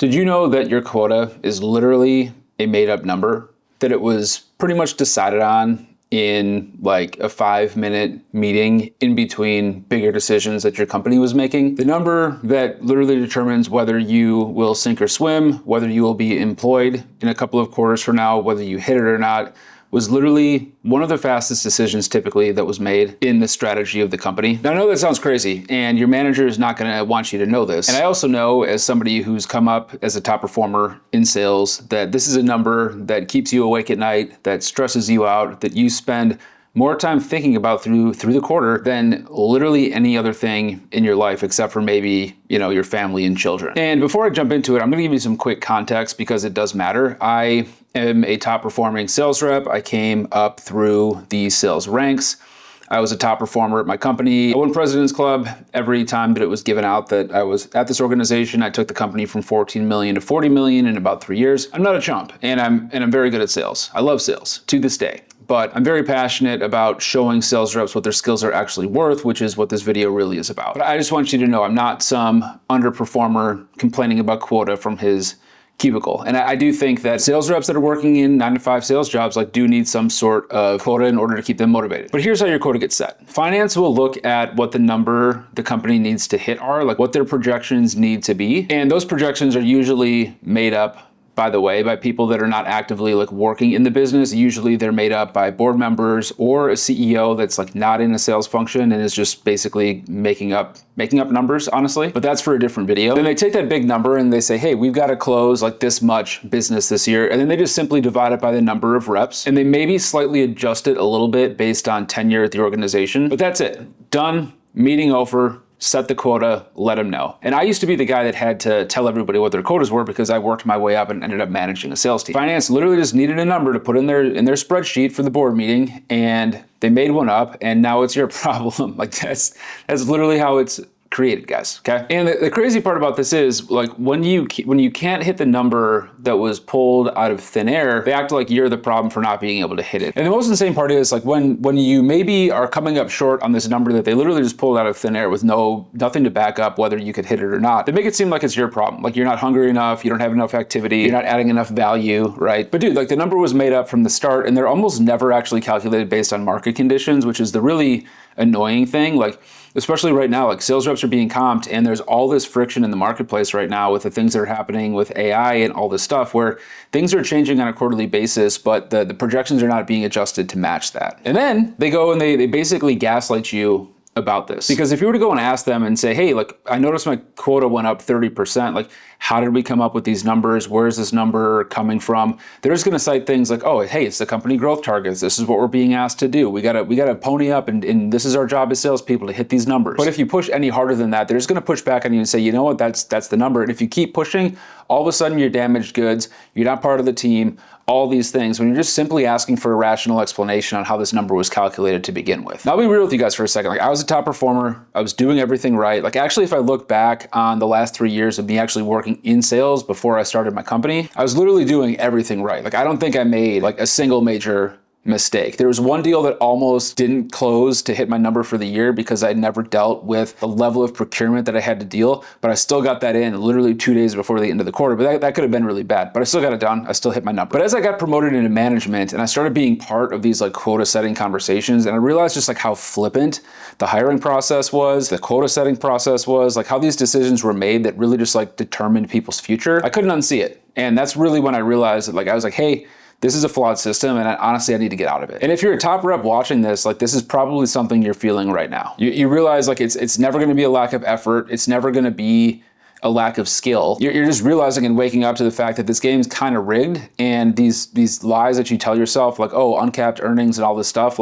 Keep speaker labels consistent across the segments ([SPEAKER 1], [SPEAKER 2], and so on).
[SPEAKER 1] Did you know that your quota is literally a made-up number? That it was pretty much decided on in like a 5-minute meeting in between bigger decisions that your company was making? The number that literally determines whether you will sink or swim, whether you will be employed in a couple of quarters from now, whether you hit it or not, was literally one of the fastest decisions typically that was made in the strategy of the company. Now, I know that sounds crazy, and your manager is not gonna want you to know this. And I also know, as somebody who's come up as a top performer in sales, that this is a number that keeps you awake at night, that stresses you out, that you spend more time thinking about through the quarter than literally any other thing in your life, except for maybe, your family and children. And before I jump into it, I'm gonna give you some quick context because it does matter. I am a top performing sales rep. I came up through the sales ranks. I was a top performer at my company. I won President's Club every time that it was given out that I was at this organization. I took the company from 14 million to 40 million in about 3 years. I'm not a chump, and I'm very good at sales. I love sales to this day. But I'm very passionate about showing sales reps what their skills are actually worth, which is what this video really is about. But I just want you to know I'm not some underperformer complaining about quota from his cubicle. And I do think that sales reps that are working in 9-to-5 sales jobs do need some sort of quota in order to keep them motivated. But here's how your quota gets set. Finance will look at what the number the company needs to hit are, like what their projections need to be. And those projections are usually made up, by the way, by people that are not actively working in the business. Usually they're made up by board members or a CEO that's not in a sales function and is just basically making up numbers, honestly. But that's for a different video. Then they take that big number and they say, hey, we've got to close this much business this year. And then they just simply divide it by the number of reps. And they maybe slightly adjust it a little bit based on tenure at the organization. But that's it. Done. Meeting over. Set the quota, let them know. And I used to be the guy that had to tell everybody what their quotas were because I worked my way up and ended up managing a sales team. Finance literally just needed a number to put in their spreadsheet for the board meeting, and they made one up, and now it's your problem. That's literally how it's created, guys, okay? And the crazy part about this is when you can't hit the number that was pulled out of thin air, they act like you're the problem for not being able to hit it. And the most insane part is when you maybe are coming up short on this number that they literally just pulled out of thin air with nothing to back up whether you could hit it or not, they make it seem like it's your problem. You're not hungry enough, you don't have enough activity, you're not adding enough value, right? But dude, the number was made up from the start, and they're almost never actually calculated based on market conditions, which is the really annoying thing. Especially right now, sales reps are being comped, and there's all this friction in the marketplace right now with the things that are happening with AI and all this stuff where things are changing on a quarterly basis, but the projections are not being adjusted to match that. And then they go and they basically gaslight you about this. Because if you were to go and ask them and say, hey, I noticed my quota went up 30%, how did we come up with these numbers? Where is this number coming from? They're just gonna cite things like, oh, hey, it's the company growth targets. This is what we're being asked to do. We gotta pony up, and this is our job as salespeople to hit these numbers. But if you push any harder than that, they're just gonna push back on you and say, you know what, that's the number. And if you keep pushing, all of a sudden you're damaged goods, you're not part of the team, all these things, when you're just simply asking for a rational explanation on how this number was calculated to begin with. Now, I'll be real with you guys for a second. I was a top performer. I was doing everything right. Actually, if I look back on the last 3 years of me actually working in sales before I started my company, I was literally doing everything right. I don't think I made a single major mistake. There was one deal that almost didn't close to hit my number for the year because I'd never dealt with the level of procurement that I had to deal, but I still got that in literally 2 days before the end of the quarter. But that could have been really bad, but I still got it done. I still hit my number. But as I got promoted into management and I started being part of these quota setting conversations, and I realized just how flippant the hiring process was, the quota setting process was, how these decisions were made that really just determined people's future, I couldn't unsee it. And that's really when I realized that I was hey, this is a flawed system, and honestly, I need to get out of it. And if you're a top rep watching this, this is probably something you're feeling right now. You realize it's never gonna be a lack of effort. It's never gonna be a lack of skill. You're just realizing and waking up to the fact that this game's kind of rigged, and these lies that you tell yourself, oh, uncapped earnings and all this stuff,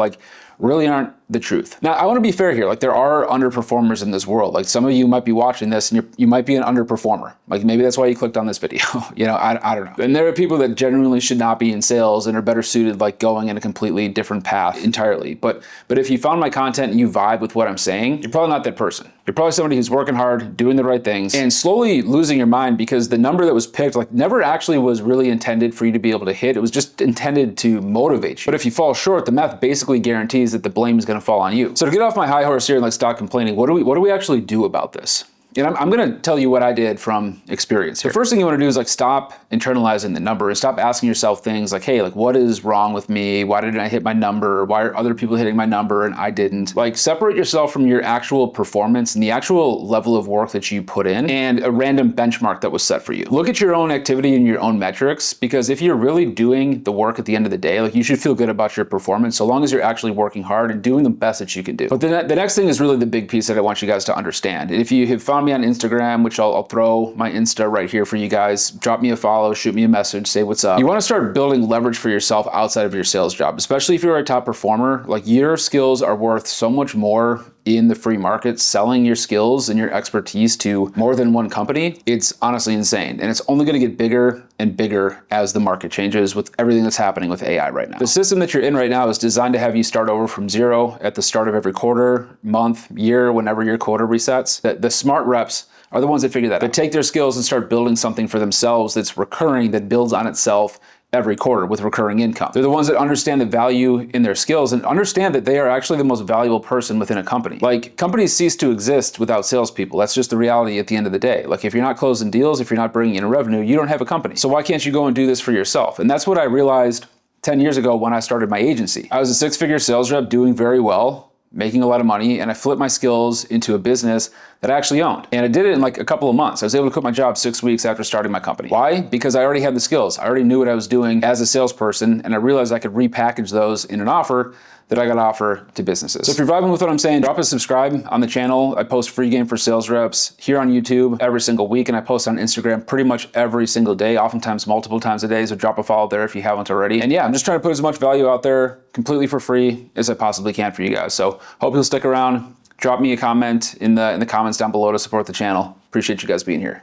[SPEAKER 1] really aren't the truth. Now, I want to be fair here. There are underperformers in this world. Some of you might be watching this and you might be an underperformer. Maybe that's why you clicked on this video. I don't know. And there are people that genuinely should not be in sales and are better suited going in a completely different path entirely. But if you found my content and you vibe with what I'm saying, you're probably not that person. You're probably somebody who's working hard, doing the right things, and slowly losing your mind because the number that was picked never actually was really intended for you to be able to hit. It was just intended to motivate you. But if you fall short, the math basically guarantees that the blame is going to fall on you. So to get off my high horse here and stop complaining, what do we actually do about this? And I'm going to tell you what I did from experience here. The first thing you want to do is like stop internalizing the number and stop asking yourself things like, hey, like what is wrong with me? Why didn't I hit my number? Why are other people hitting my number and I didn't? Like separate yourself from your actual performance and the actual level of work that you put in and a random benchmark that was set for you. Look at your own activity and your own metrics, because if you're really doing the work at the end of the day, like you should feel good about your performance so long as you're actually working hard and doing the best that you can do. But then the next thing is really the big piece that I want you guys to understand. If you have found me on Instagram, which I'll throw my Insta right here for you guys, drop me a follow, shoot me a message, say what's up. You want to start building leverage for yourself outside of your sales job, especially if you're a top performer. Like your skills are worth so much more in the free market. Selling your skills and your expertise to more than one company, it's honestly insane. And it's only going to get bigger and bigger as the market changes with everything that's happening with AI right now. The system that you're in right now is designed to have you start over from zero at the start of every quarter, month, year, whenever your quota resets. The smart reps are the ones that figure that out. They take their skills and start building something for themselves that's recurring, that builds on itself every quarter with recurring income. They're the ones that understand the value in their skills and understand that they are actually the most valuable person within a company. Like companies cease to exist without salespeople. That's just the reality at the end of the day. Like if you're not closing deals, if you're not bringing in revenue, you don't have a company. So why can't you go and do this for yourself? And that's what I realized 10 years ago when I started my agency. I was a six-figure sales rep doing very well, making a lot of money, and I flipped my skills into a business that I actually owned. And I did it in like a couple of months. I was able to quit my job 6 weeks after starting my company. Why? Because I already had the skills. I already knew what I was doing as a salesperson, and I realized I could repackage those in an offer that I got to offer to businesses. So if you're vibing with what I'm saying, drop a subscribe on the channel. I post free game for sales reps here on YouTube every single week, and I post on Instagram pretty much every single day, oftentimes multiple times a day. So drop a follow there if you haven't already. And yeah, I'm just trying to put as much value out there completely for free as I possibly can for you guys. So hope you'll stick around. Drop me a comment in the comments down below to support the channel. Appreciate you guys being here.